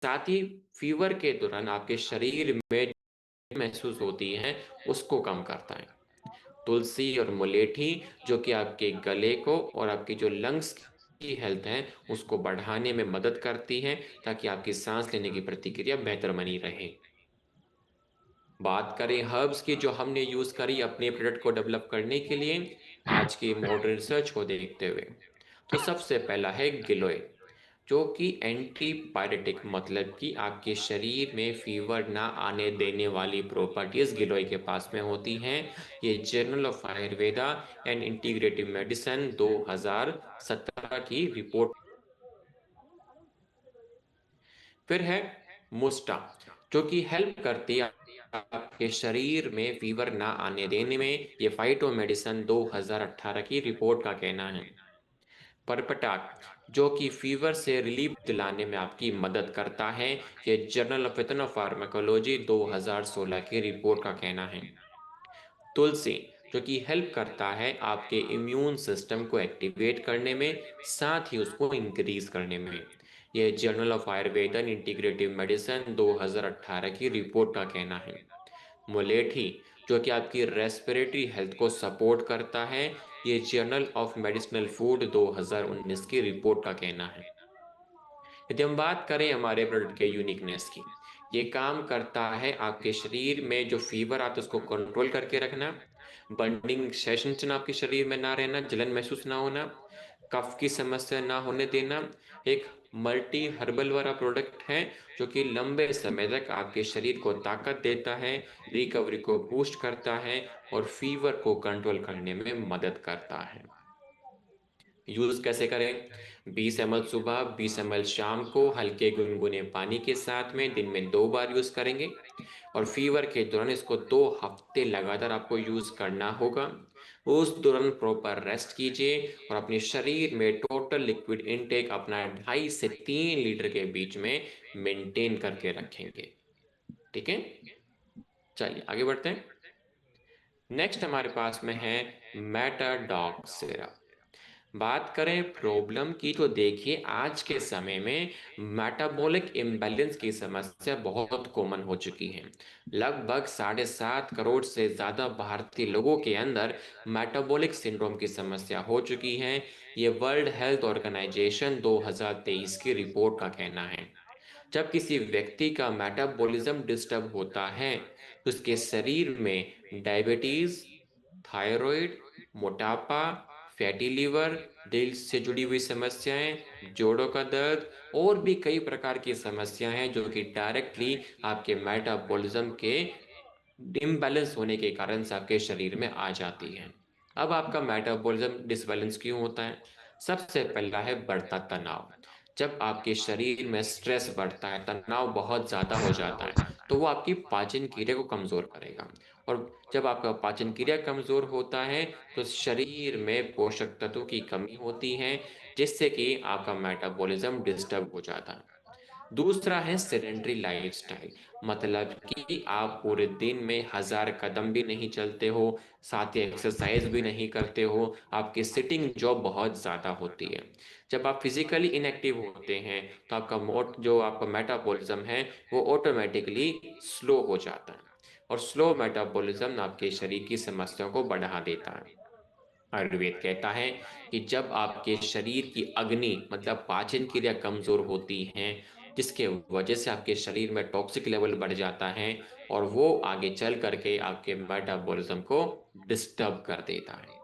साथ ही फीवर के दौरान आपके शरीर में महसूस होती है उसको कम करता है। तुलसी और मुलेठी जो कि आपके गले को और आपकी जो लंग्स की हेल्थ है उसको बढ़ाने में मदद करती है, ताकि आपकी सांस लेने की प्रतिक्रिया बेहतर बनी रहे। बात करें हर्ब्स की जो हमने यूज करी अपने प्रोडक्ट को डेवलप करने के लिए आज की मॉडर्न रिसर्च को देखते हुए, तो सबसे पहला है गिलोय, जो कि एंटीपायरेटिक मतलब कि आपके शरीर में फीवर ना आने देने वाली प्रॉपर्टीज गिलोय के पास में होती हैं। ये journal of Ayurveda and integrative medicine 2017 की रिपोर्ट। फिर है मुस्टा, जो कि हेल्प करती है आपके शरीर में फीवर ना आने देने में। ये फाइटो मेडिसिन 2018 की रिपोर्ट का कहना है। परपटाक, जो कि फीवर से रिलीफ दिलाने में आपकी मदद करता है। ये जर्नल ऑफ इथनो फार्माकोलॉजी 2016 की रिपोर्ट का कहना है। तुलसी, जो कि हेल्प करता है आपके इम्यून सिस्टम को एक्टिवेट करने में, साथ ही उसको इंक्रीज करने में। यह जर्नल ऑफ आयुर्वेदन इंटीग्रेटिव मेडिसिन 2018 की रिपोर्ट का कहना है। मुलेठी, जो कि आपकी रेस्पिरेटरी हेल्थ को सपोर्ट करता है, ये जर्नल ऑफ मेडिसिनल फूड 2019 की रिपोर्ट का कहना है। यदि हम बात करें हमारे प्रोडक्ट के यूनिकनेस की, ये काम करता है आपके शरीर में जो फीवर आता है उसको कंट्रोल करके रखना, बर्निंग सेंसेशन आपके शरीर में ना रहना, जलन महसूस ना होना, कफ की समस्या ना होने देना। एक मल्टी हर्बल वाला प्रोडक्ट है जो कि लंबे समय तक आपके शरीर को ताकत देता है, रिकवरी को बूस्ट करता है और फीवर को कंट्रोल करने में मदद करता है। यूज कैसे करें? 20 ml सुबह, 20 ml शाम को हल्के गुनगुने पानी के साथ में दिन में 2 बार यूज करेंगे। और फीवर के दौरान इसको 2 हफ्ते लगातार आपको यूज करना होगा। उस दौरान प्रॉपर रेस्ट कीजिए और अपने शरीर में टोटल लिक्विड इनटेक अपना 2.5 से 3 लीटर के बीच में मेंटेन करके रखेंगे। ठीक है, चलिए आगे बढ़ते हैं। नेक्स्ट हमारे पास में है मेटाडॉग सिरप। बात करें प्रॉब्लम की, तो देखिए आज के समय में मेटाबॉलिक इम्बैलेंस की समस्या बहुत कॉमन हो चुकी है। लगभग 7.5 करोड़ से ज्यादा भारतीय लोगों के अंदर मेटाबॉलिक सिंड्रोम की समस्या हो चुकी है। ये वर्ल्ड हेल्थ ऑर्गेनाइजेशन 2023 की रिपोर्ट का कहना है। जब किसी व्यक्ति का मेटाबॉलिज्म डिस्टर्ब होता है तो उसके शरीर में डायबिटीज, थायराइड, मोटापा, फैटी लिवर, दिल से जुड़ी हुई समस्याएं, जोड़ों का दर्द और भी कई प्रकार की समस्याएं हैं जो कि डायरेक्टली आपके मेटाबॉलिज्म के इम्बैलेंस होने के कारण से आपके शरीर में आ जाती है। अब आपका मेटाबॉलिज्म डिसबैलेंस क्यों होता है? सबसे पहला है बढ़ता तनाव। जब आपके शरीर में स्ट्रेस बढ़ता है, तनाव बहुत ज्यादा हो जाता है, तो वो आपकी पाचन क्रिया को कमजोर करेगा। और जब आपका पाचन क्रिया कमजोर होता है तो शरीर में पोषक तत्वों की कमी होती है, जिससे कि आपका मेटाबॉलिज्म डिस्टर्ब हो जाता है। दूसरा है सेडेंटरी लाइफस्टाइल, मतलब कि आप पूरे दिन में 1000 कदम भी नहीं चलते हो, साथ ही एक्सरसाइज भी नहीं करते हो, आपकी सिटिंग जॉब बहुत ज्यादा होती है। जब आप फिजिकली इनएक्टिव होते हैं तो आपका मोट जो आपका मेटाबॉलिज्म है वो ऑटोमेटिकली स्लो हो जाता है। और स्लो मेटाबॉलिज्म आपके शरीर की समस्याओं को बढ़ा देता है। आयुर्वेद कहता है कि जब आपके शरीर की अग्नि मतलब पाचन क्रिया कमजोर होती है, जिसके वजह से आपके शरीर में टॉक्सिक लेवल बढ़ जाता है और वो आगे चल करके आपके मेटाबॉलिज्म को डिस्टर्ब कर देता है।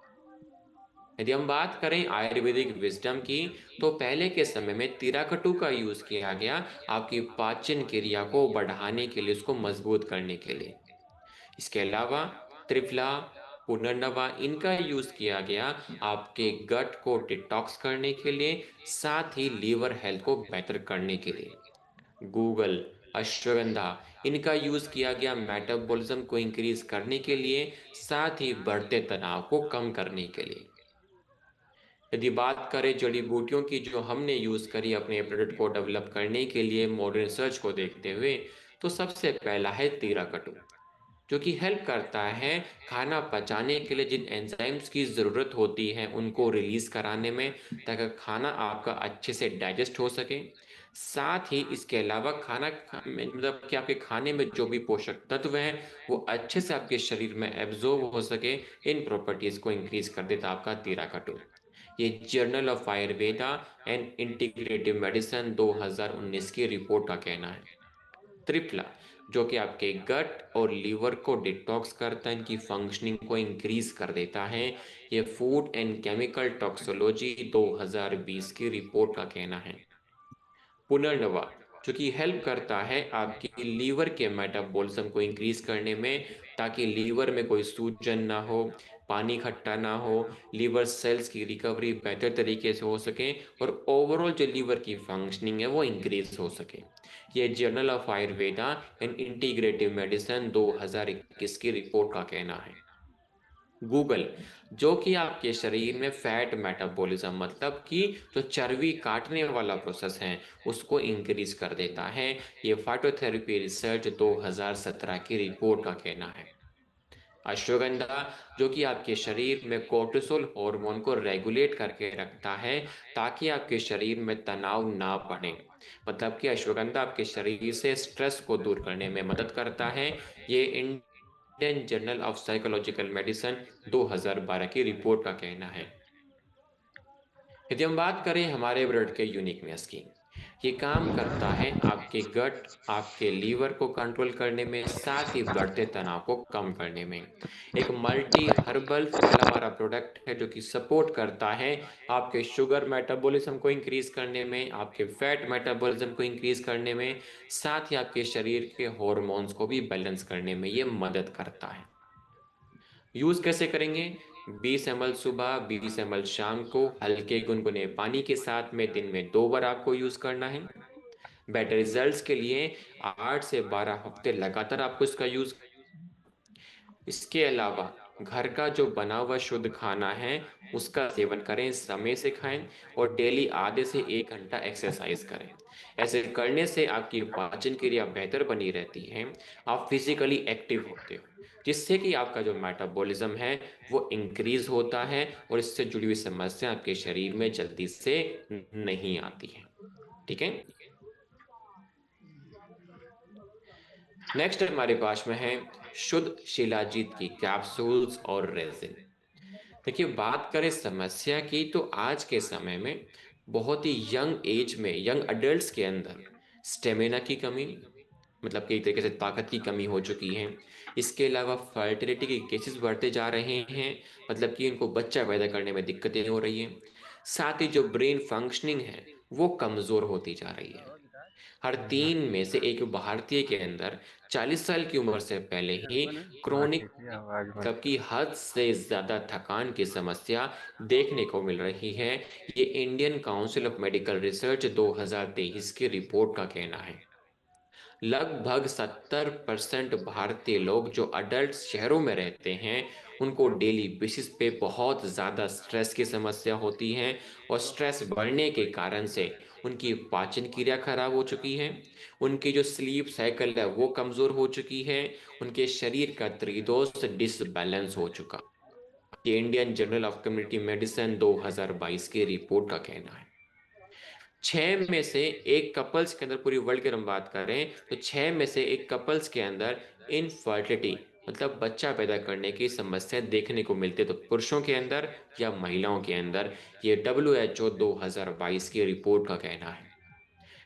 यदि हम बात करें आयुर्वेदिक विजडम की, तो पहले के समय में तिराकटु का यूज किया गया आपकी पाचन क्रिया को बढ़ाने के लिए, उसको मजबूत करने के लिए। इसके अलावा त्रिफला, पुनर्नवा, इनका यूज किया गया आपके गट को डिटॉक्स करने के लिए, साथ ही लीवर हेल्थ को बेहतर करने के लिए। गूगल, अश्वगंधा, इनका यूज किया गया मेटाबॉलिज्म को इंक्रीज करने के लिए, साथ ही बढ़ते तनाव को कम करने के लिए। यदि बात करें जड़ी बूटियों की जो हमने यूज करी अपने प्रोडक्ट को डेवलप करने के लिए मॉडर्न रिसर्च को देखते हुए, तो सबसे पहला है तीराकटु, जो कि हेल्प करता है खाना पचाने के लिए जिन एंजाइम्स की ज़रूरत होती है उनको रिलीज कराने में, ताकि खाना आपका अच्छे से डाइजेस्ट हो सके। साथ ही इसके अलावा मतलब कि आपके खाने में जो भी पोषक तत्व हैं वो अच्छे से आपके शरीर में एब्जॉर्ब हो सके, इन प्रॉपर्टीज को इंक्रीज कर देता है आपका तीराकटु। ये journal of Ayurveda and integrative medicine 2019 की रिपोर्ट का कहना है। त्रिफला, जो कि आपके गट और लीवर को डिटॉक्स करता है, इनकी फंक्शनिंग को इंक्रीज कर देता है। ये फूड एंड केमिकल टॉक्सिकोलॉजी 2020 की रिपोर्ट का कहना है। पुनर्नवा, जो कि हेल्प करता है आपकी लीवर के मेटाबॉलिज्म को इंक्रीज करने में, ताकि लीवर में कोई सूजन ना हो, पानी इकट्ठा ना हो, लीवर सेल्स की रिकवरी बेहतर तरीके से हो सके और ओवरऑल जो लीवर की फंक्शनिंग है वो इंक्रीज हो सके। ये journal of Ayurveda and integrative medicine 2021 की रिपोर्ट का कहना है। गूगल, जो कि आपके शरीर में फैट मेटाबॉलिज्म मतलब कि जो चर्बी काटने वाला प्रोसेस है उसको इंक्रीज कर देता है। ये फाइटोथेरेपी रिसर्च 2017 की रिपोर्ट का कहना है। अश्वगंधा, जो कि आपके शरीर में कोर्टिसोल हार्मोन को रेगुलेट करके रखता है, ताकि आपके शरीर में तनाव ना बढ़े। मतलब कि अश्वगंधा आपके शरीर से स्ट्रेस को दूर करने में मदद करता है। ये Indian journal of psychological medicine 2012 की रिपोर्ट का कहना है। यदि हम बात करें हमारे ब्लड के यूनिकनेस की, ये काम करता है आपके गट, आपके लीवर को कंट्रोल करने में, साथ ही बढ़ते तनाव को कम करने में। एक मल्टी हर्बल फल हमारा प्रोडक्ट है जो कि सपोर्ट करता है आपके शुगर मेटाबॉलिज्म को इंक्रीज करने में, आपके फैट मेटाबॉलिज्म को इंक्रीज करने में, साथ ही आपके शरीर के हॉर्मोन्स को भी बैलेंस करने में ये मदद करता है। यूज कैसे करेंगे? 20 ml सुबह, 20 ml शाम को, हल्के गुनगुने पानी के साथ में दिन में 2 बार आपको यूज करना है। बेटर रिजल्ट्स के लिए 8 से 12 हफ्ते लगातार आपको इसका यूज। इसके अलावा घर का जो बना हुआ शुद्ध खाना है उसका सेवन करें, समय से खाएं और डेली आधे से 1 घंटा एक्सरसाइज करें। ऐसे करने से आपकी पाचन क्रिया बेहतर बनी रहती है, आप फिजिकली एक्टिव होते हो, जिससे कि आपका जो मेटाबॉलिज्म है वो इंक्रीज होता है और इससे जुड़ी हुई समस्या आपके शरीर में जल्दी से नहीं आती है। ठीक है। नेक्स्ट हमारे पास में है शुद्ध शिलाजीत की कैप्सूल्स और रेजिन। देखिए, बात करें समस्या की तो आज के समय में बहुत ही यंग एज में, यंग अडल्ट्स के अंदर स्टेमिना की कमी, मतलब कि एक तरीके से ताकत की कमी हो चुकी है। इसके अलावा फर्टिलिटी के केसेस बढ़ते जा रहे हैं, मतलब कि इनको बच्चा पैदा करने में दिक्कतें हो रही हैं। साथ ही जो ब्रेन फंक्शनिंग है वो कमजोर होती जा रही है। हर 3 में से 1 भारतीय के अंदर 40 साल की उम्र से पहले ही क्रोनिक, आवाज बंद मतलब कि कर। हद से ज्यादा थकान की समस्या देखने को मिल रही है। ये Indian council of medical research 2023 की रिपोर्ट का कहना है। लगभग 70% भारतीय लोग जो अडल्ट शहरों में रहते हैं उनको डेली बेसिस पे बहुत ज़्यादा स्ट्रेस की समस्या होती है, और स्ट्रेस बढ़ने के कारण से उनकी पाचन क्रिया खराब हो चुकी है, उनकी जो स्लीप साइकिल है वो कमज़ोर हो चुकी है, उनके शरीर का त्रिदोष डिसबैलेंस हो चुका। ये Indian journal of community medicine 2022 की रिपोर्ट का कहना है। 6 में से 1 कपल्स के अंदर, पूरी वर्ल्ड की हम बात करें तो 6 में से 1 कपल्स के अंदर इनफर्टिलिटी, मतलब बच्चा पैदा करने की समस्या देखने को मिलती है, तो पुरुषों के अंदर या महिलाओं के अंदर। ये WHO 2022 की रिपोर्ट का कहना है।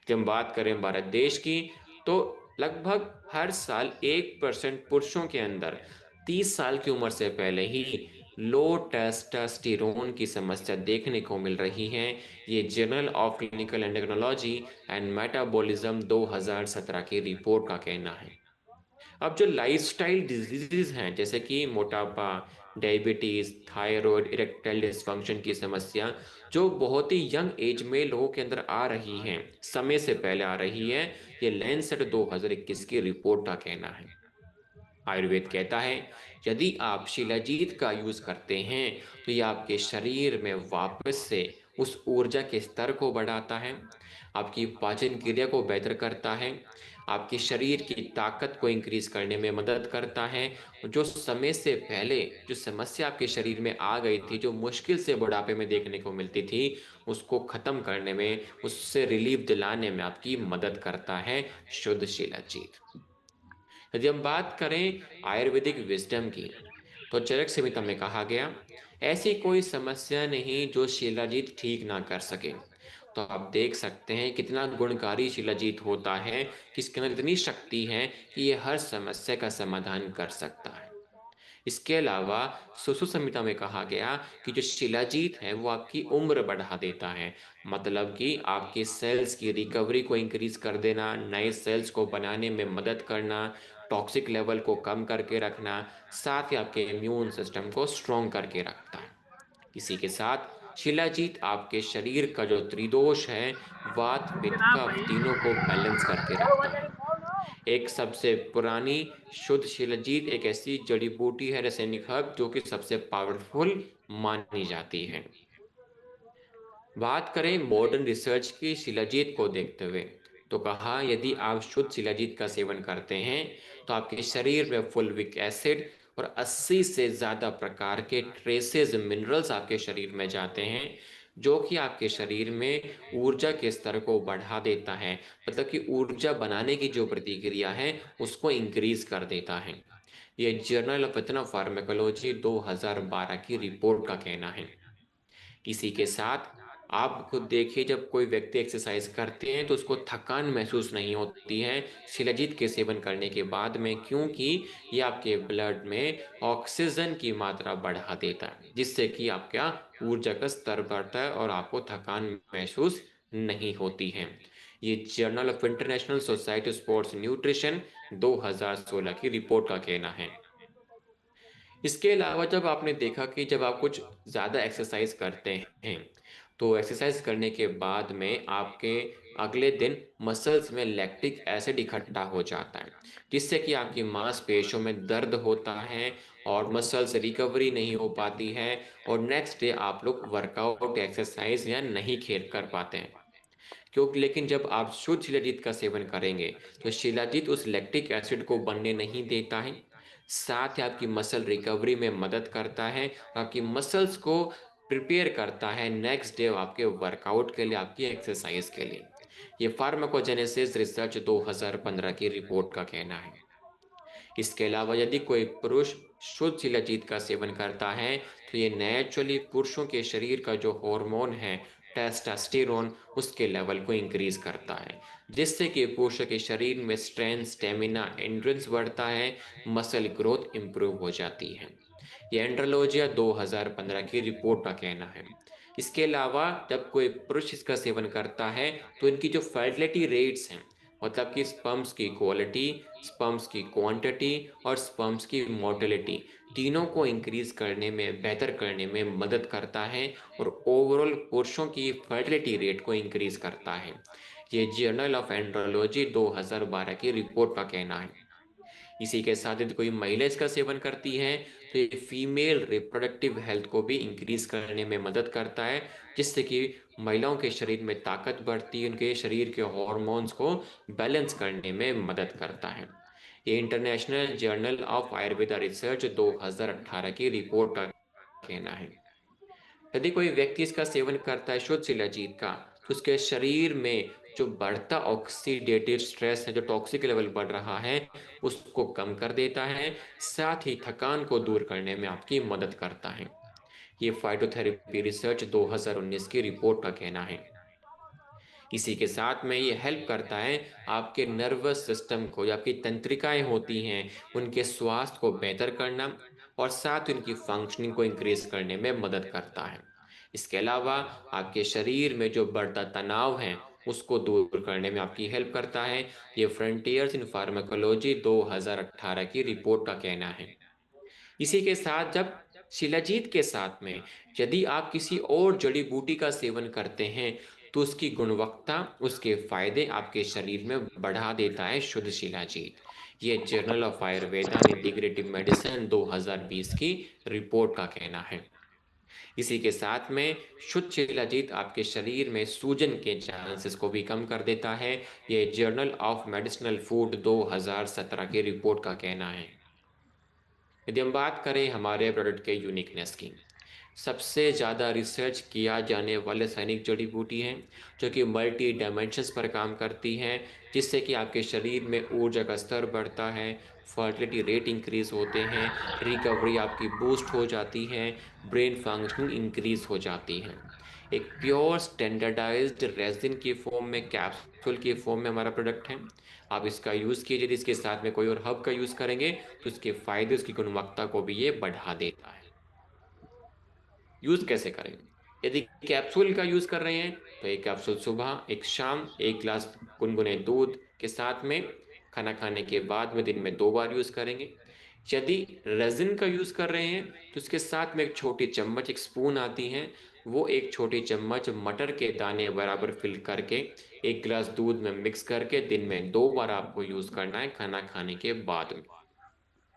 जब हम बात करें भारत देश की तो लगभग हर साल 1% पुरुषों के अंदर 30 साल की उम्र से पहले ही लो टेस्टोस्टेरोन की समस्या देखने को मिल रही है। ये journal of clinical endocrinology and metabolism 2017 की रिपोर्ट का कहना है। अब जो लाइफस्टाइल डिजीजेज हैं जैसे कि मोटापा, डायबिटीज, थायराइड, इरेक्टाइल डिसफंक्शन की समस्या, जो बहुत ही यंग एज में लोगों के अंदर आ रही हैं, समय से पहले आ रही है, ये लैंसेट 2021 की रिपोर्ट का कहना है। आयुर्वेद कहता है यदि आप शिलाजीत का यूज करते हैं तो ये आपके शरीर में वापस से उस ऊर्जा के स्तर को बढ़ाता है, आपकी पाचन क्रिया को बेहतर करता है, आपके शरीर की ताकत को इंक्रीज करने में मदद करता है। और जो समय से पहले जो समस्या आपके शरीर में आ गई थी, जो मुश्किल से बुढ़ापे में देखने को मिलती थी, उसको खत्म करने में, उससे रिलीफ दिलाने में आपकी मदद करता है शुद्ध शिलाजीत। यदि हम बात करें आयुर्वेदिक विजडम की, तो चरक संहिता में कहा गया, ऐसी कोई समस्या नहीं जो शिलाजीत ठीक ना कर सके। तो आप देख सकते हैं कितना गुणकारी शिलाजीत होता है, कि इसके अंदर इतनी शक्ति है कि ये हर समस्या का समाधान कर सकता है। इसके अलावा सुश्रुत संहिता में कहा गया कि जो शिलाजीत है वो आपकी उम्र बढ़ा देता है। मतलब कि आपके सेल्स की रिकवरी को इंक्रीज कर देना, नए सेल्स को बनाने में मदद करना, टॉक्सिक लेवल को कम करके रखना, साथ ही आपके इम्यून सिस्टम को स्ट्रॉन्ग करके रखता है। इसी के साथ शिलाजीत आपके शरीर का जो त्रिदोष है, वात पित्त कफ, तीनों को बैलेंस करके रखता है। एक सबसे पुरानी शुद्ध शिलाजीत एक ऐसी जड़ी बूटी है, रासायनिक हर्ब, जो कि सबसे पावरफुल मानी जाती है। बात करें मॉडर्न रिसर्च की शिलाजीत को देखते हुए, तो कहा यदि आप शुद्ध शिलाजीत का सेवन करते हैं तो आपके शरीर में फुलविक एसिड और 80 से ज्यादा प्रकार के ट्रेसेस मिनरल्स आपके शरीर में जाते हैं, जो कि आपके शरीर में ऊर्जा के स्तर को बढ़ा देता है। मतलब कि ऊर्जा बनाने की जो प्रतिक्रिया है उसको इंक्रीज कर देता है। ये जर्नल ऑफ फार्माकोलॉजी 2012 की रिपोर्ट का कहना है। इसी के साथ आप खुद देखिए, जब कोई व्यक्ति एक्सरसाइज करते हैं तो उसको थकान महसूस नहीं होती है शिलाजीत के सेवन करने के बाद में, क्योंकि ये आपके ब्लड में ऑक्सीजन की मात्रा बढ़ा देता है, जिससे कि आपका ऊर्जा का स्तर बढ़ता है और आपको थकान महसूस नहीं होती है। ये journal of international society sports nutrition 2016 की रिपोर्ट का कहना है। इसके अलावा जब आपने देखा कि जब आप कुछ ज़्यादा एक्सरसाइज करते हैं, तो एक्सरसाइज करने के बाद में आपके अगले दिन मसल्स में लैक्टिक एसिड इकट्ठा हो जाता है, जिससे कि आपकी मांसपेशियों में दर्द होता है और मसल्स रिकवरी नहीं हो पाती है, और नेक्स्ट डे आप लोग वर्कआउट एक्सरसाइज या नहीं खेल कर पाते हैं। क्योंकि लेकिन जब आप शुद्ध शिलाजीत का सेवन करेंगे तो शिलाजीत उस लैक्टिक एसिड को बनने नहीं देता है, साथ ही आपकी मसल रिकवरी में मदद करता है, आपकी मसल्स को प्रिपेयर करता है नेक्स्ट डे आपके वर्कआउट के लिए, आपकी एक्सरसाइज के लिए। ये फार्माकोजेनेसिस रिसर्च 2015 की रिपोर्ट का कहना है। इसके अलावा यदि कोई पुरुष शुद्ध शिलाजीत का सेवन करता है तो ये नेचुरली पुरुषों के शरीर का जो हार्मोन है टेस्टोस्टेरोन, उसके लेवल को इंक्रीज करता है, जिससे कि पुरुष के शरीर में स्ट्रेंथ, स्टेमिना, एंड्रेंस बढ़ता है, मसल ग्रोथ इंप्रूव हो जाती है। ये एंड्रोलॉजिया 2015 की रिपोर्ट का कहना है। इसके अलावा जब कोई पुरुष इसका सेवन करता है तो इनकी जो फर्टिलिटी रेट्स हैं, मतलब कि स्पर्म्स की क्वालिटी, स्पर्म्स की क्वांटिटी और स्पर्म्स की मोटिलिटी, तीनों को इंक्रीज करने में, बेहतर करने में मदद करता है, और ओवरऑल पुरुषों की फर्टिलिटी रेट को इंक्रीज करता है। ये जर्नल ऑफ एंड्रोलॉजी 2012 की रिपोर्ट का कहना है। इसी के साथ यदि कोई महिला इसका सेवन करती है तो ये फीमेल रिप्रोडक्टिव हेल्थ को भी इंक्रीज करने में मदद करता है, जिससे कि महिलाओं के शरीर में ताकत बढ़ती है, उनके शरीर के हॉर्मोन्स को बैलेंस करने में मदद करता है। ये international journal of Ayurveda research 2018 की रिपोर्ट का कहना है। यदि कोई व्यक्ति इसका सेवन करता है शुद्ध शिलाजीत का, तो उसके शरीर में जो बढ़ता ऑक्सीडेटिव स्ट्रेस है, जो टॉक्सिक लेवल बढ़ रहा है, उसको कम कर देता है, साथ ही थकान को दूर करने में आपकी मदद करता है। ये फाइटोथेरेपी रिसर्च 2019 की रिपोर्ट का कहना है। इसी के साथ में ये हेल्प करता है आपके नर्वस सिस्टम को, जो आपकी तंत्रिकाएं होती हैं, उनके स्वास्थ्य को बेहतर करना, और साथ ही उनकी फंक्शनिंग को इंक्रीज करने में मदद करता है। इसके अलावा आपके शरीर में जो बढ़ता तनाव है उसको दूर करने में आपकी हेल्प करता है। ये फ्रंटियर्स इन फार्माकोलॉजी 2018 की रिपोर्ट का कहना है। इसी के साथ जब शिलाजीत के साथ में यदि आप किसी और जड़ी बूटी का सेवन करते हैं तो उसकी गुणवत्ता, उसके फायदे आपके शरीर में बढ़ा देता है शुद्ध शिलाजीत। ये journal of Ayurveda and integrative medicine 2020 की रिपोर्ट का कहना है। इसी के साथ में शुद्ध शिलाजीत आपके शरीर में सूजन के चांसेस को भी कम कर देता है। ये जर्नल ऑफ मेडिसिनल फूड 2017 की रिपोर्ट का कहना है। यदि हम बात करें हमारे प्रोडक्ट के यूनिकनेस की, सबसे ज़्यादा रिसर्च किया जाने वाले सैनिक जड़ी बूटी है जो कि मल्टी डायमेंशंस पर काम करती है, जिससे कि आपके शरीर में ऊर्जा का स्तर बढ़ता है, फर्टिलिटी रेट इंक्रीज होते हैं, रिकवरी आपकी बूस्ट हो जाती है, ब्रेन फंक्शनिंग इंक्रीज हो जाती है। एक प्योर स्टैंडर्डाइज्ड रेजिन की फॉर्म में, कैप्सूल की फॉर्म में हमारा प्रोडक्ट है। आप इसका यूज़ कीजिए। यदि इसके साथ में कोई और हब का यूज़ करेंगे तो इसके फायदे, उसकी गुणवत्ता को भी ये बढ़ा देता है। यूज कैसे करें? यदि कैप्सूल का यूज कर रहे हैं तो एक कैप्सूल सुबह, एक शाम, एक गिलास गुनगुने दूध के साथ में, खाना खाने के बाद में दिन में 2 बार यूज करेंगे। यदि रेजिन का यूज कर रहे हैं तो उसके साथ में एक छोटी चम्मच, एक स्पून आती है, वो एक छोटी चम्मच मटर के दाने बराबर फिल करके एक गिलास दूध में मिक्स करके दिन में 2 बार आपको यूज करना है खाना खाने के बाद में।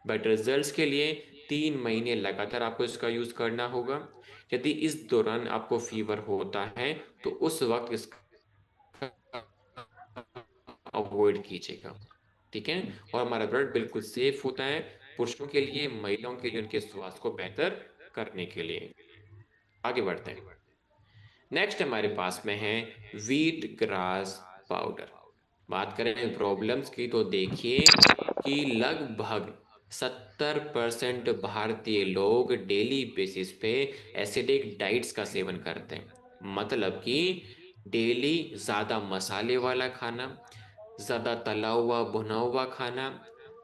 बट रिजल्ट्स के लिए 3 महीने लगातार आपको इसका यूज करना होगा। यदि इस दौरान आपको फीवर होता है तो उस वक्त इसका अवॉइड कीजिएगा। ठीक है। और हमारा ब्लड बिल्कुल सेफ होता है, पुरुषों के लिए, महिलाओं के लिए, उनके स्वास्थ्य को बेहतर करने के लिए। आगे बढ़ते हैं। नेक्स्ट हमारे पास में है व्हीट ग्रास पाउडर। बात करें प्रॉब्लम्स की तो देखिए कि लगभग 70% भारतीय लोग डेली बेसिस पे एसिडिक डाइट्स का सेवन करते हैं। मतलब कि डेली ज्यादा मसाले वाला खाना, ज्यादा तला हुआ भुना हुआ खाना,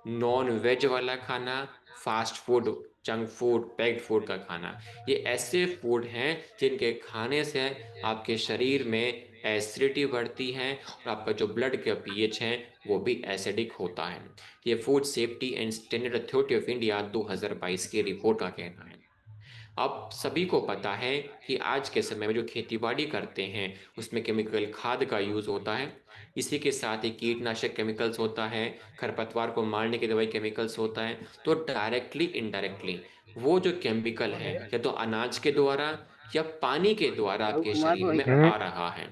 नॉन वेज वाला खाना, fast food, junk food, packed food का खाना, ये ऐसे फूड हैं जिनके खाने से आपके शरीर में एसिडिटी बढ़ती है और आपका जो ब्लड का पीएच है वो भी एसिडिक होता है। ये food safety and standard authority of India 2022 की रिपोर्ट का कहना है। अब सभी को पता है कि आज के समय में जो खेतीबाड़ी करते हैं उसमें केमिकल खाद का यूज होता है, इसी के साथ ही कीटनाशक केमिकल्स होता है, खरपतवार को मारने की दवाई केमिकल्स होता है। तो डायरेक्टली इनडायरेक्टली वो जो केमिकल है या तो अनाज के द्वारा या पानी के द्वारा राहुल आपके कुमार शरीर बोल में आ रहा है,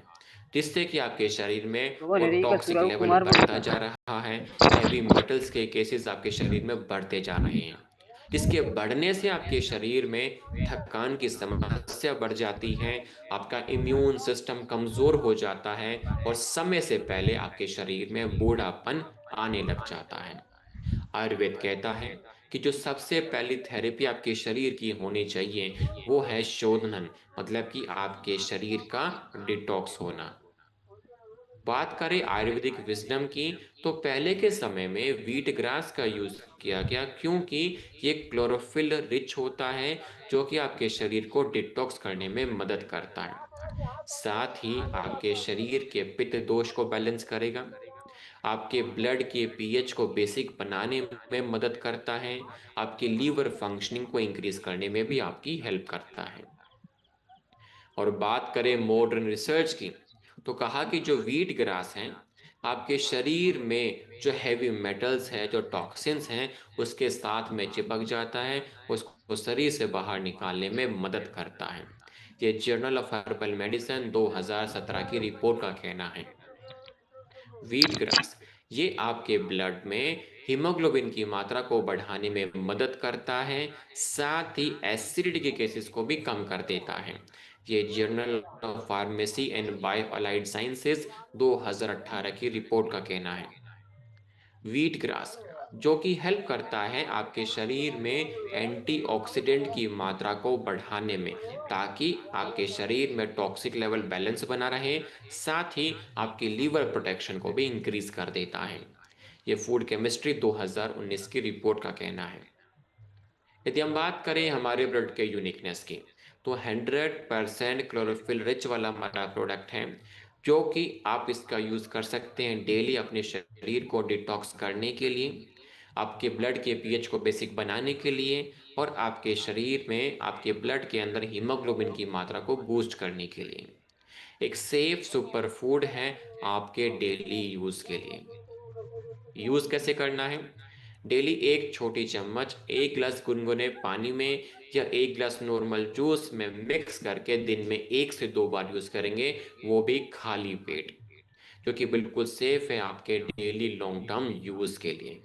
जिससे कि आपके शरीर में कौन वो है रे, ये टॉक्सिक राहुल लेवल कुमार बोल बढ़ता का। जा रहा है, हैवी मेटल्स के केसेस आपके शरीर में बढ़ते जा रहे हैं, जिसके बढ़ने से आपके शरीर में थकान की समस्या बढ़ जाती है, आपका इम्यून सिस्टम कमजोर हो जाता है और समय से पहले आपके शरीर में बूढ़ापन आने लग जाता है। आयुर्वेद कहता है कि जो सबसे पहली थेरेपी आपके शरीर की होनी चाहिए वो है शोधन, मतलब कि आपके शरीर का डिटॉक्स होना। बात करें आयुर्वेदिक विजडम की तो पहले के समय में व्हीट ग्रास का यूज किया गया क्योंकि ये क्लोरोफिल रिच होता है जो कि आपके शरीर को डिटॉक्स करने में मदद करता है। साथ ही आपके शरीर के पित्त दोष को बैलेंस करेगा, आपके ब्लड के पीएच को बेसिक बनाने में मदद करता है, आपके लीवर फंक्शनिंग को इंक्रीज करने में भी आपकी हेल्प करता है। और बात करें मॉडर्न रिसर्च की तो कहा कि जो व्हीट ग्रास है आपके शरीर में जो हैवी मेटल्स है, जो टॉक्सिन्स हैं, उसके साथ में चिपक जाता है, उसको शरीर से बाहर निकालने में मदद करता है। ये जर्नल ऑफ हर्बल मेडिसिन 2017 की रिपोर्ट का कहना है। व्हीट ग्रास ये आपके ब्लड में हीमोग्लोबिन की मात्रा को बढ़ाने में मदद करता है, साथ ही एसिडिटी के केसेस को भी कम कर देता है। ये journal of pharmacy and bio allied sciences 2018 की रिपोर्ट का कहना है। व्हीट ग्रास जो कि हेल्प करता है आपके शरीर में एंटीऑक्सीडेंट की मात्रा को बढ़ाने में, ताकि आपके शरीर में टॉक्सिक लेवल बैलेंस बना रहे, साथ ही आपकी लीवर प्रोटेक्शन को भी इंक्रीज कर देता है। ये फूड केमिस्ट्री 2019 की रिपोर्ट का कहना है। यदि हम बात करें हमारे ब्लड के यूनिकनेस की तो 100% क्लोरोफिल रिच वाला हमारा प्रोडक्ट है, जो कि आप इसका यूज कर सकते हैं डेली अपने शरीर को डिटॉक्स करने के लिए, आपके ब्लड के पीएच को बेसिक बनाने के लिए और आपके शरीर में, आपके ब्लड के अंदर हीमोग्लोबिन की मात्रा को बूस्ट करने के लिए। एक सेफ सुपर फूड है आपके डेली यूज के लिए। यूज कैसे करना है? डेली एक छोटी चम्मच एक गिलास गुनगुने पानी में या एक गिलास नॉर्मल जूस में मिक्स करके दिन में 1 से 2 बार यूज करेंगे, वो भी खाली पेट, जो कि बिल्कुल सेफ है आपके डेली लॉन्ग टर्म यूज के लिए।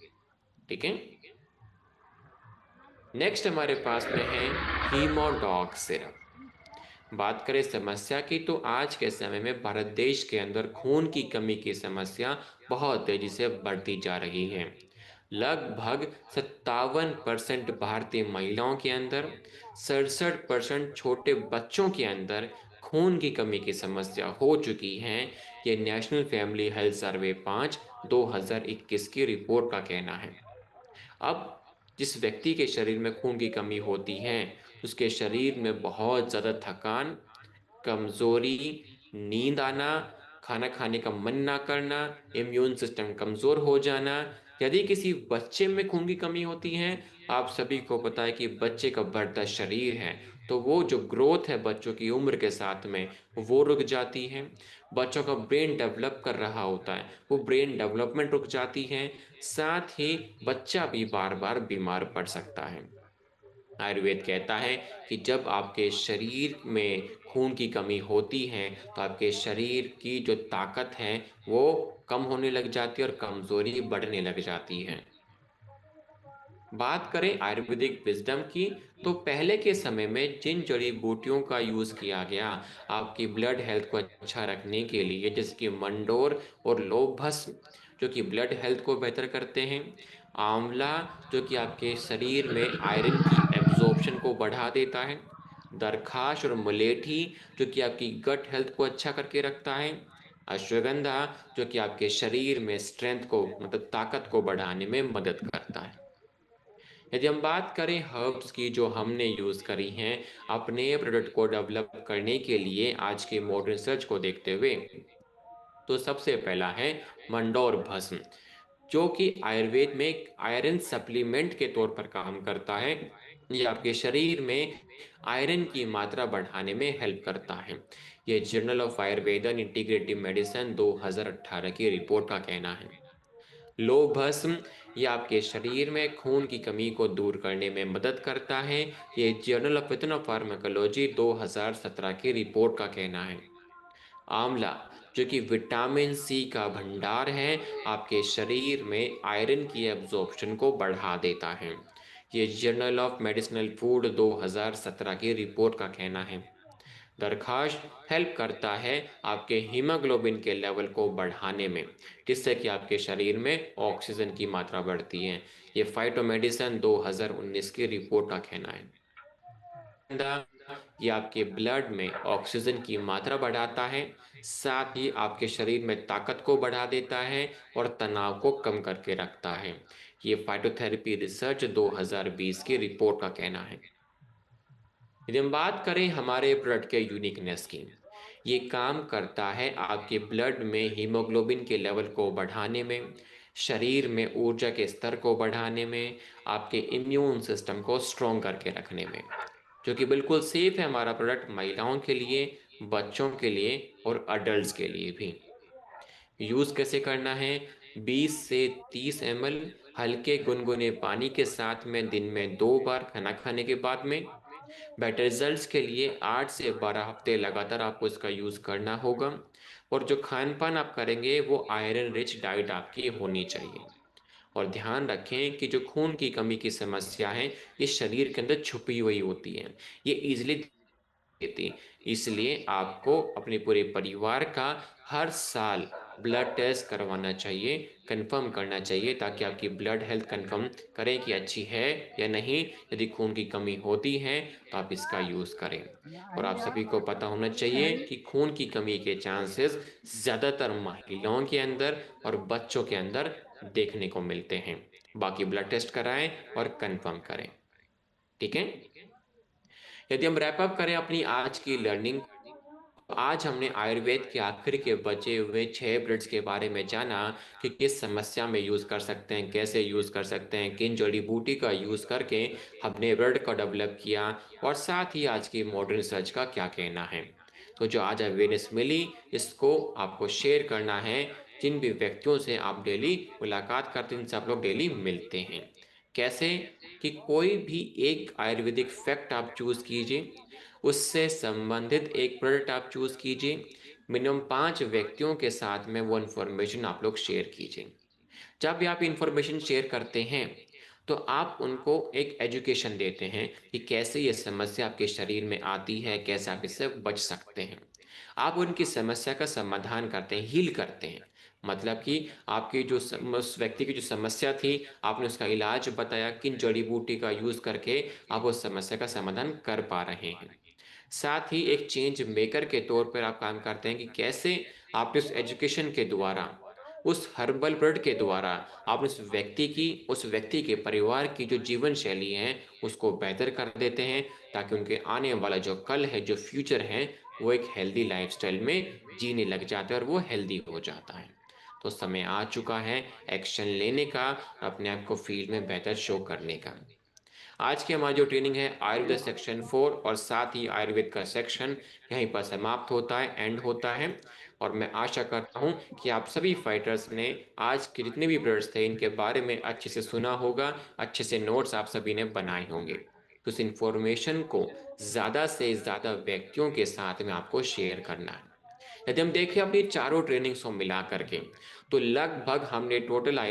ठीक है। नेक्स्ट हमारे पास में है हीमोडॉग सिरप। बात करें समस्या की, तो आज के समय में भारत देश के अंदर खून की कमी की समस्या बहुत तेजी से बढ़ती जा रही है। लगभग 57% भारतीय महिलाओं के अंदर, 67% छोटे बच्चों के अंदर खून की कमी की समस्या हो चुकी है। ये नेशनल फैमिली हेल्थ सर्वे 5 2021 की रिपोर्ट का कहना है। अब जिस व्यक्ति के शरीर में खून की कमी होती है, उसके शरीर में बहुत ज्यादा थकान, कमजोरी, नींद आना, खाना खाने का मन ना करना, इम्यून सिस्टम कमजोर हो जाना। यदि किसी बच्चे में खून की कमी होती है, आप सभी को पता है कि बच्चे का बढ़ता शरीर है, तो वो जो ग्रोथ है बच्चों की उम्र के साथ में, वो रुक जाती है। बच्चों का ब्रेन डेवलप कर रहा होता है, वो ब्रेन डेवलपमेंट रुक जाती है। साथ ही बच्चा भी बार बार बीमार पड़ सकता है। आयुर्वेद कहता है कि जब आपके शरीर में खून की कमी होती है, तो आपके शरीर की जो ताकत है वो कम होने लग जाती है और कमजोरी बढ़ने लग जाती है। बात करें आयुर्वेदिक विजडम की, तो पहले के समय में जिन जड़ी बूटियों का यूज किया गया आपकी ब्लड हेल्थ को अच्छा रखने के लिए, जैसे कि मंडोर और लौह भस्म, जो कि ब्लड हेल्थ को बेहतर करते हैं। आंवला, जो कि आपके शरीर में आयरन की एब्जॉर्प्शन को बढ़ा देता है। दरखाश और मुलेठी, जो कि आपकी गट हेल्थ को अच्छा करके रखता है। अश्वगंधा, जो कि आपके शरीर में स्ट्रेंथ को मतलब ताकत को बढ़ाने में मदद करता है। यदि हम बात करें हर्ब्स की जो हमने यूज करी हैं अपने प्रोडक्ट को डेवलप करने के लिए आज के मॉडर्न रिसर्च को देखते हुए, तो सबसे पहला है मंडोर भस्म, जो कि आयुर्वेद में एक आयरन सप्लीमेंट के तौर पर काम करता है। ये आपके शरीर में आयरन की मात्रा बढ़ाने में हेल्प करता है। ये जर्नल ऑफ आयुर्वेदन इंटीग्रेटिव मेडिसिन 2018 की रिपोर्ट का कहना है। लौह भस्म, ये आपके शरीर में खून की कमी को दूर करने में मदद करता है। ये जर्नल ऑफ फार्माकोलॉजी 2017 की रिपोर्ट का कहना है। आंवला, जो कि विटामिन सी का भंडार है, आपके शरीर में आयरन की एब्जॉर्प्शन को बढ़ा देता है। ये जर्नल ऑफ मेडिसिनल फूड 2017 की रिपोर्ट का कहना है। दरखाश हेल्प करता है आपके हीमोग्लोबिन के लेवल को बढ़ाने में, जिससे कि आपके शरीर में ऑक्सीजन की मात्रा बढ़ती है। ये फाइटोमेडिसिन 2019 की रिपोर्ट का कहना है। ये आपके ब्लड में ऑक्सीजन की मात्रा बढ़ाता है, साथ ही आपके शरीर में ताकत को बढ़ा देता है और तनाव को कम करके रखता है। ये फाइटोथेरेपी रिसर्च 2020 की रिपोर्ट का कहना है। यदि हम बात करें हमारे प्रोडक्ट के यूनिकनेस की, ये काम करता है आपके ब्लड में हीमोग्लोबिन के लेवल को बढ़ाने में, शरीर में ऊर्जा के स्तर को बढ़ाने में, आपके इम्यून सिस्टम को स्ट्रॉन्ग करके रखने में, जो कि बिल्कुल सेफ है हमारा प्रोडक्ट महिलाओं के लिए, बच्चों के लिए और अडल्ट्स के लिए भी। यूज कैसे करना है? 20 से 30 ml हल्के गुनगुने पानी के साथ में दिन में 2 बार खाना खाने के बाद में। बेटर रिजल्ट्स के लिए 8 से 12 हफ्ते लगातार आपको इसका यूज करना होगा। और जो खान पान आप करेंगे वो आयरन रिच डाइट आपकी होनी चाहिए। और ध्यान रखें कि जो खून की कमी की समस्या है, ये शरीर के अंदर छुपी हुई होती है, ये इजिली देती। इसलिए आपको अपने पूरे परिवार का हर साल ब्लड टेस्ट करवाना चाहिए, कंफर्म करना चाहिए, ताकि आपकी ब्लड हेल्थ कंफर्म करें कि अच्छी है या नहीं। यदि खून की कमी होती है तो आप इसका यूज करें। और आप सभी को पता होना चाहिए कि खून की कमी के चांसेस ज्यादातर महिलाओं के अंदर और बच्चों के अंदर देखने को मिलते हैं। बाकी ब्लड टेस्ट कराएं और कंफर्म करें। ठीक है। यदि हम रैप अप करें अपनी आज की लर्निंग, आज हमने आयुर्वेद के आखिर के बचे हुए 6 ब्लड्स के बारे में जाना कि किस समस्या में यूज कर सकते हैं, कैसे यूज कर सकते हैं, किन जड़ी बूटी का यूज करके हमने ब्लड को डेवलप किया, और साथ ही आज की मॉडर्न रिसर्च का क्या कहना है। तो जो आज अवेयरनेस मिली, इसको आपको शेयर करना है जिन भी व्यक्तियों से आप डेली मुलाकात करते हैं, जिनसे आप लोग डेली मिलते हैं। कैसे? कि कोई भी एक आयुर्वेदिक फैक्ट आप चूज कीजिए, उससे संबंधित एक प्रोडक्ट आप चूज कीजिए, मिनिमम 5 व्यक्तियों के साथ में वो इन्फॉर्मेशन आप लोग शेयर कीजिए। जब भी आप इंफॉर्मेशन शेयर करते हैं तो आप उनको एक एजुकेशन देते हैं कि कैसे ये समस्या आपके शरीर में आती है, कैसे आप इससे बच सकते हैं। आप उनकी समस्या का समाधान करते हैं, हील करते हैं। मतलब कि आपकी जो उस व्यक्ति की जो समस्या थी, आपने उसका इलाज बताया, किन जड़ी बूटी का यूज करके आप उस समस्या का समाधान कर पा रहे हैं। साथ ही एक चेंज मेकर के तौर पर आप काम करते हैं कि कैसे आप इस एजुकेशन के द्वारा, उस हर्बल प्रोडक्ट के द्वारा आप उस व्यक्ति के परिवार की जो जीवन शैली है उसको बेहतर कर देते हैं, ताकि उनके आने वाला जो कल है, जो फ्यूचर है, वो एक हेल्दी लाइफस्टाइल में जीने लग जाता है और वो हेल्दी हो जाता है। तो समय आ चुका है एक्शन लेने का, अपने आप को फील्ड में बेहतर शो करने का। आज की हमारी जो ट्रेनिंग है आयुर्वेद सेक्शन 4 और साथ ही आयुर्वेद का सेक्शन यहीं पर समाप्त होता है, एंड होता है। और मैं आशा करता हूं कि आप सभी फाइटर्स ने आज के जितने भी ब्लड्स थे इनके बारे में अच्छे से सुना होगा, अच्छे से नोट्स आप सभी ने बनाए होंगे। तो इस इंफॉर्मेशन को ज्यादा से ज्यादा व्यक्तियों के साथ में आपको शेयर करना है। यदि हम देखें अपनी चारों ट्रेनिंग्स को मिला करके, तो लगभग हमने टोटल